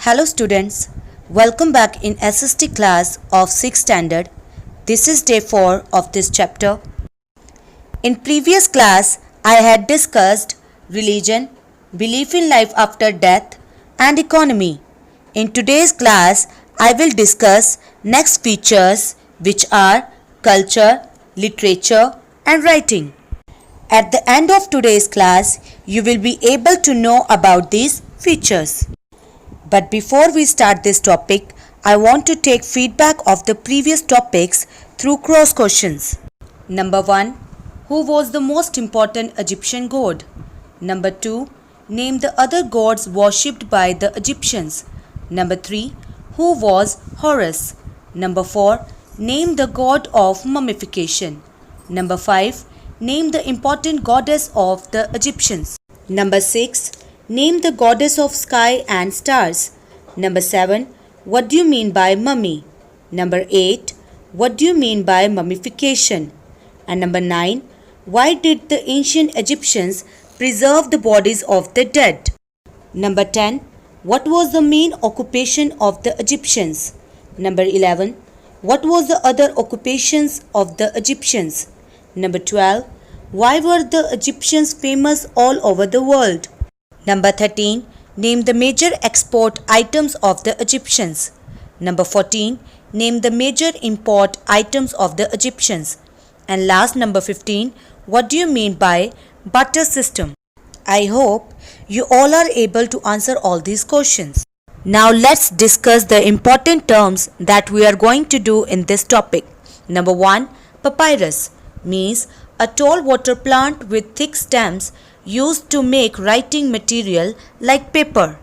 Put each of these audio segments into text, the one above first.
Hello students, welcome back in SST class of 6th standard. This is day 4 of this chapter. In previous class, I had discussed religion, belief in life after death and economy. In today's class, I will discuss next features which are culture, literature and writing. At the end of today's class, you will be able to know about these features. But before we start this topic, I want to take feedback of the previous topics through cross questions. Number 1. Who was the most important Egyptian god? Number 2. Name the other gods worshipped by the Egyptians. Number 3. Who was Horus? Number 4. Name the god of mummification. Number 5. Name the important goddess of the Egyptians. Number 6. Name the goddess of sky and stars. Number 7. What do you mean by mummy? Number 8. What do you mean by mummification? And number 9. Why did the ancient Egyptians preserve the bodies of the dead? Number 10. What was the main occupation of the Egyptians? Number 11. What was the other occupations of the Egyptians? Number 12. Why were the Egyptians famous all over the world? Number 13. Name the major export items of the Egyptians. Number 14. Name the major import items of the Egyptians. And last, number 15. What do you mean by barter system? I hope you all are able to answer all these questions. Now let's discuss the important terms that we are going to do in this topic. Number 1. Papyrus means a tall water plant with thick stems used to make writing material like paper.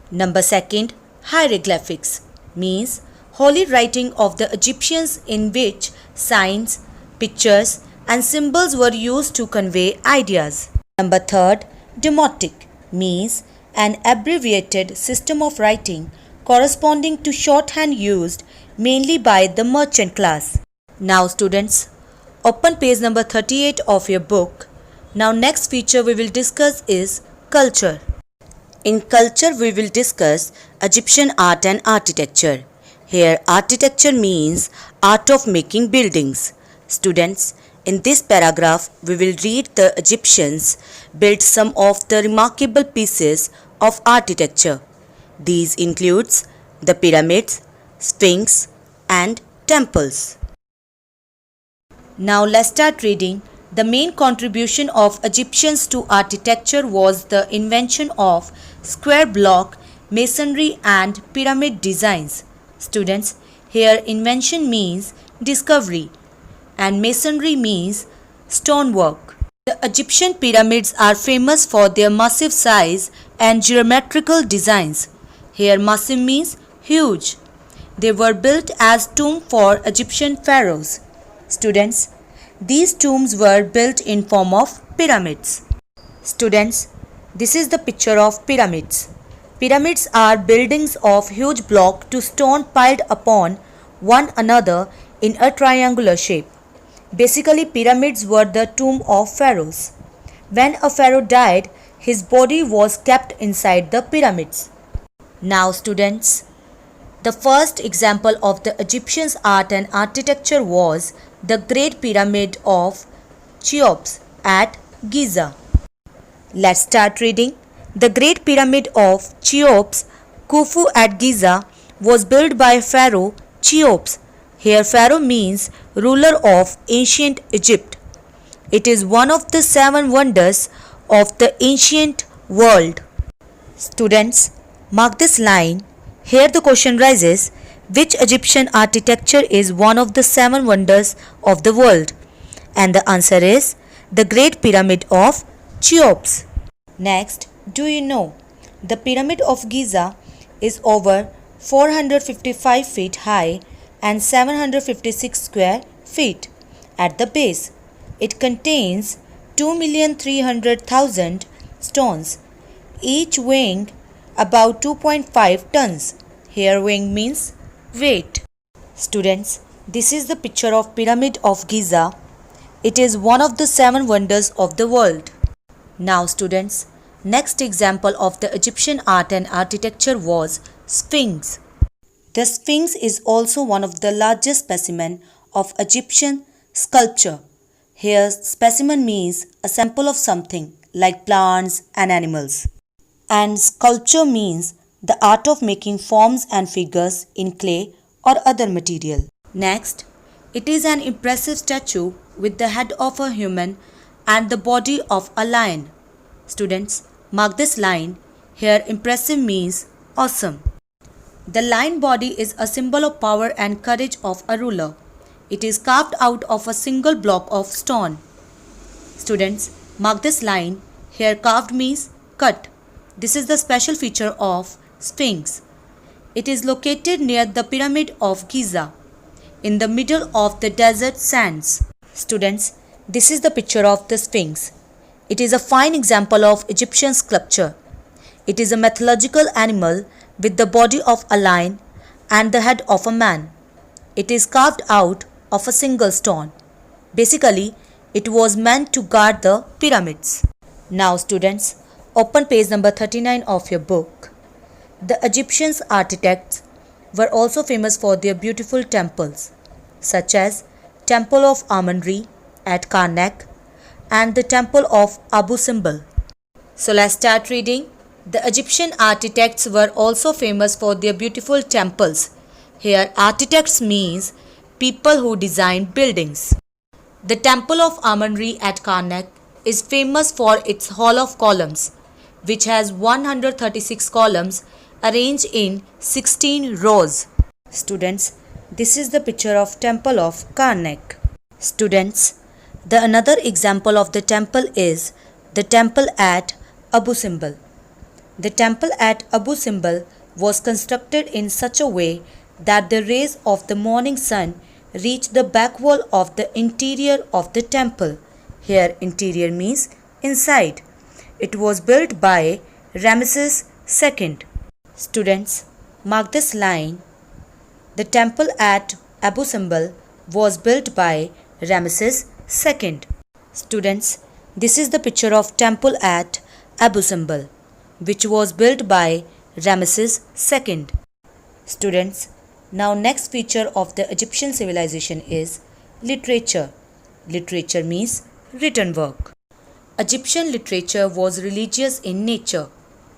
Number 2. Hieroglyphics means holy writing of the Egyptians in which signs, pictures and symbols were used to convey ideas. Number 3. Demotic means an abbreviated system of writing corresponding to shorthand used mainly by the merchant class. Now students, open page number 38 of your book. Now next feature we will discuss is culture. In culture we will discuss Egyptian art and architecture. Here architecture means art of making buildings. Students, in this paragraph we will read the Egyptians built some of the remarkable pieces of architecture. These includes the pyramids, Sphinx and temples. Now let's start reading. The main contribution of Egyptians to architecture was the invention of square block, masonry and pyramid designs. Students, here invention means discovery and masonry means stonework. The Egyptian pyramids are famous for their massive size and geometrical designs. Here massive means huge. They were built as tombs for Egyptian pharaohs. Students, these tombs were built in form of pyramids. Students, this is the picture of pyramids. Pyramids are buildings of huge blocks to stone piled upon one another in a triangular shape. Basically, pyramids were the tomb of pharaohs. When a pharaoh died, his body was kept inside the pyramids. Now students, the first example of the Egyptians' art and architecture was the Great Pyramid of Cheops at Giza. Let's start reading. The Great Pyramid of Cheops, Khufu at Giza, was built by Pharaoh Cheops. Here Pharaoh means ruler of ancient Egypt. It is one of the 7 wonders of the ancient world. Students, mark this line. Here the question rises, which Egyptian architecture is one of the 7 wonders of the world? And the answer is the Great Pyramid of Cheops. Next, do you know the Pyramid of Giza is over 455 feet high and 756 square feet at the base. It contains 2,300,000 stones, each weighing about 2.5 tons. Here weighing means weight. Students, this is the picture of Pyramid of Giza. It is one of the 7 wonders of the world. Now students, next example of the Egyptian art and architecture was Sphinx. The Sphinx is also one of the largest specimen of Egyptian sculpture. Here, specimen means a sample of something like plants and animals. And sculpture means the art of making forms and figures in clay or other material. Next, it is an impressive statue with the head of a human and the body of a lion. Students, mark this line. Here, impressive means awesome. The lion body is a symbol of power and courage of a ruler. It is carved out of a single block of stone. Students, mark this line. Here, carved means cut. This is the special feature of Sphinx. It is located near the pyramid of Giza, in the middle of the desert sands. Students, this is the picture of the Sphinx. It is a fine example of Egyptian sculpture. It is a mythological animal with the body of a lion and the head of a man. It is carved out of a single stone. Basically, it was meant to guard the pyramids. Now students, open page number 39 of your book. The Egyptian architects were also famous for their beautiful temples, such as Temple of Amun-Re at Karnak and the Temple of Abu Simbel. So let's start reading. The Egyptian architects were also famous for their beautiful temples. Here, architects means people who design buildings. The Temple of Amun-Re at Karnak is famous for its hall of columns, which has 136 columns arranged in 16 rows. Students, this is the picture of Temple of Karnak. Students, the another example of the temple is the temple at Abu Simbel. The temple at Abu Simbel was constructed in such a way that the rays of the morning sun reached the back wall of the interior of the temple. Here, interior means inside. It was built by Ramesses II. Students, mark this line. The temple at Abu Simbel was built by Ramesses II. Students, this is the picture of temple at Abu Simbel, which was built by Ramesses II. Students, now next feature of the Egyptian civilization is literature. Literature means written work. Egyptian literature was religious in nature.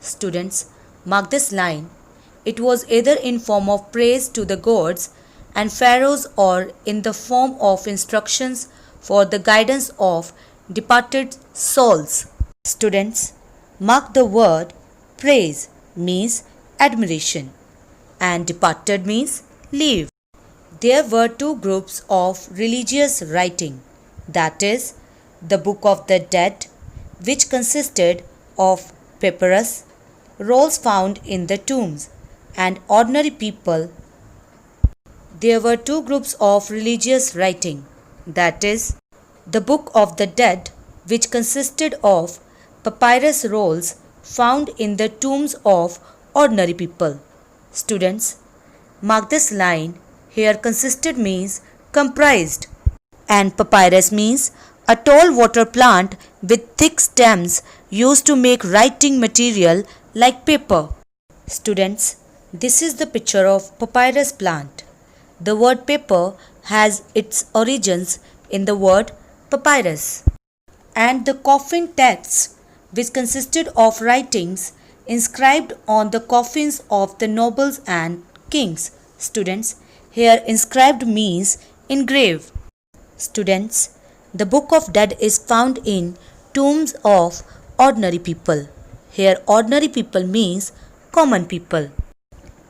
Students, mark this line. It was either in form of praise to the gods and pharaohs or in the form of instructions for the guidance of departed souls. Students, mark the word praise means admiration and departed means leave. There were two groups of religious writing, that is, the Book of the Dead, which consisted of papyrus, rolls found in the tombs, and ordinary people. There were two groups of religious writing, that is, the Book of the Dead, which consisted of papyrus rolls found in the tombs of ordinary people. Students, mark this line. Here consisted means comprised, and papyrus means a tall water plant with thick stems used to make writing material like paper. Students, this is the picture of papyrus plant. The word paper has its origins in the word papyrus. And the coffin texts, which consisted of writings inscribed on the coffins of the nobles and kings. Students, here inscribed means engrave. Students, the Book of Dead is found in tombs of ordinary people. Here ordinary people means common people.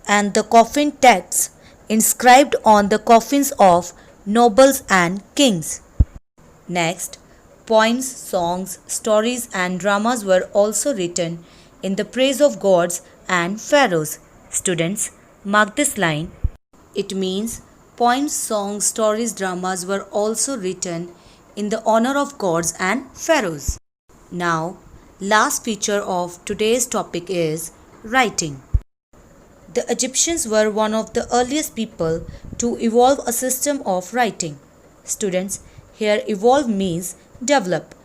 And the coffin texts inscribed on the coffins of nobles and kings. Next, poems, songs, stories and dramas were also written in the praise of gods and pharaohs. Students, mark this line. It means poems, songs, stories, dramas were also written in the honor of gods and pharaohs. Now, last feature of today's topic is writing. The Egyptians were one of the earliest people to evolve a system of writing. Students, here evolve means develop.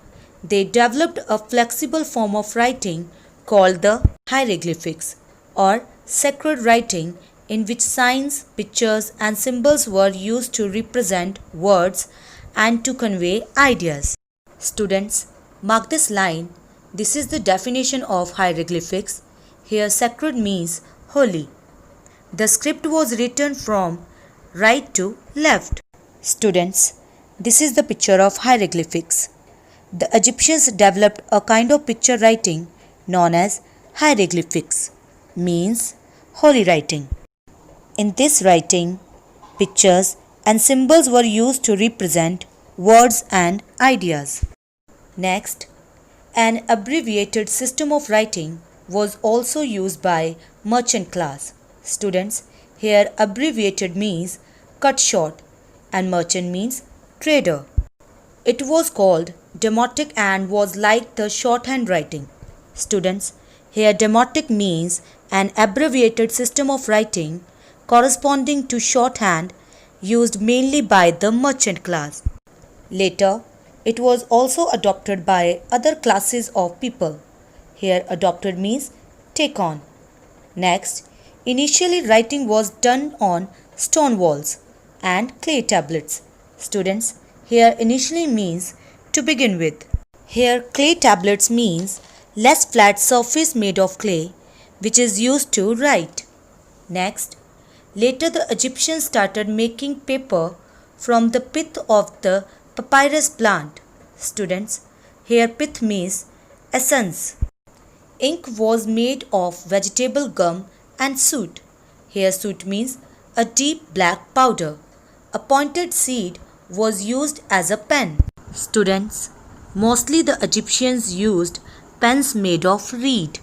They developed a flexible form of writing called the hieroglyphics or sacred writing in which signs, pictures and symbols were used to represent words and to convey ideas. Students, mark this line. This is the definition of hieroglyphics. Here sacred means holy. The script was written from right to left. Students, this is the picture of hieroglyphics. The Egyptians developed a kind of picture writing known as hieroglyphics, means holy writing. In this writing, pictures and symbols were used to represent words and ideas. Next, an abbreviated system of writing was also used by merchant class. Students, here abbreviated means cut short and merchant means trader. It was called demotic and was like the shorthand writing. Students, here demotic means an abbreviated system of writing corresponding to shorthand used mainly by the merchant class. Later, it was also adopted by other classes of people. Here adopted means take on. Next, initially writing was done on stone walls and clay tablets. Students, here initially means to begin with. Here clay tablets means less flat surface made of clay which is used to write. Next, later the Egyptians started making paper from the pith of the papyrus plant. Students, here pith means essence. Ink was made of vegetable gum and soot. Here soot means a deep black powder. A pointed seed was used as a pen. Students, mostly the Egyptians used pens made of reed.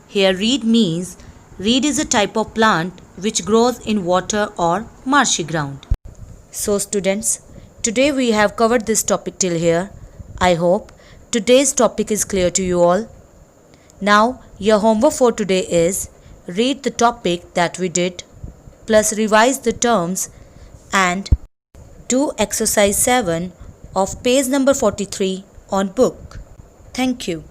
Here reed means reed is a type of plant which grows in water or marshy ground. So students, today we have covered this topic till here. I hope today's topic is clear to you all. Now your homework for today is read the topic that we did plus revise the terms and do exercise 7 of page number 43 on book. Thank you.